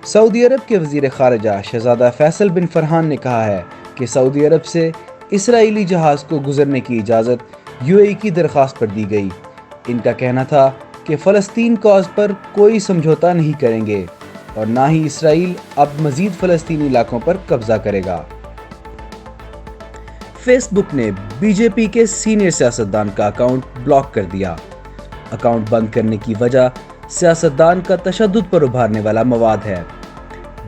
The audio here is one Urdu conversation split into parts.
سعودی عرب کے وزیر خارجہ شہزادہ فیصل بن فرحان نے کہا ہے کہ سعودی عرب سے اسرائیلی جہاز کو گزرنے کی اجازت UAE کی درخواست پر دی گئی۔ ان کا کہنا تھا کہ فلسطین کاز پر کوئی سمجھوتا نہیں کریں گے اور نہ ہی اسرائیل اب مزید فلسطینی علاقوں پر قبضہ کرے گا۔ فیس بک نے BJP کے سینئر سیاستدان کا اکاؤنٹ بلاک کر دیا۔ اکاؤنٹ بند کرنے کی وجہ سیاستدان کا تشدد پر ابھارنے والا مواد ہے۔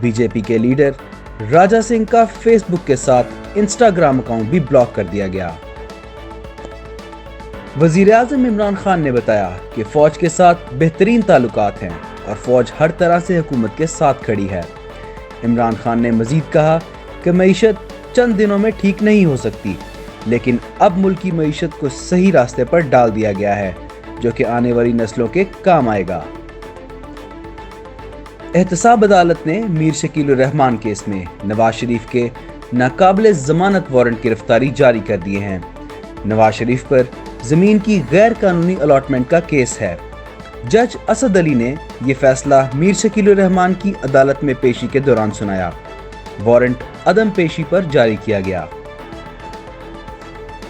BJP کے لیڈر راجہ سنگھ کا فیس بک کے ساتھ انسٹاگرام اکاؤنٹ بھی بلاک کر دیا گیا۔ وزیر اعظم عمران خان نے بتایا کہ فوج کے ساتھ بہترین تعلقات ہیں اور فوج ہر طرح سے حکومت کے ساتھ کھڑی ہے۔ عمران خان نے مزید کہا کہ معیشت چند دنوں میں ٹھیک نہیں ہو سکتی، لیکن اب ملک کی معیشت کو صحیح راستے پر ڈال دیا گیا ہے جو کہ آنے والی نسلوں کے کام آئے گا۔ احتساب عدالت نے میر شکیل الرحمان کیس میں نواز شریف کے ناقابل ضمانت وارنٹ گرفتاری جاری کر دیے ہیں۔ نواز شریف پر زمین کی غیر قانونی الاٹمنٹ کا کیس ہے۔ جج اسد علی نے یہ فیصلہ میر شکیل الرحمان کی عدالت میں پیشی کے دوران سنایا۔ وارنٹ عدم پیشی پر جاری کیا گیا۔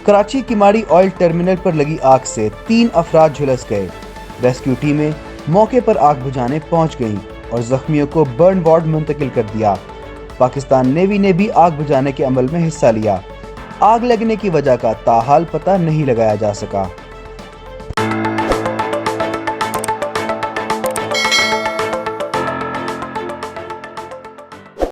کراچی کماڑی آئل ٹرمینل پر لگی آگ سے 3 افراد جھلس گئے۔ ریسکیو ٹیمیں موقع پر آگ بجھانے پہنچ گئیں اور زخمیوں کو برن وارڈ منتقل کر دیا۔ پاکستان نیوی نے بھی آگ بجھانے کے عمل میں حصہ لیا۔ آگ لگنے کی وجہ کا تاحال پتہ نہیں لگایا جا سکا۔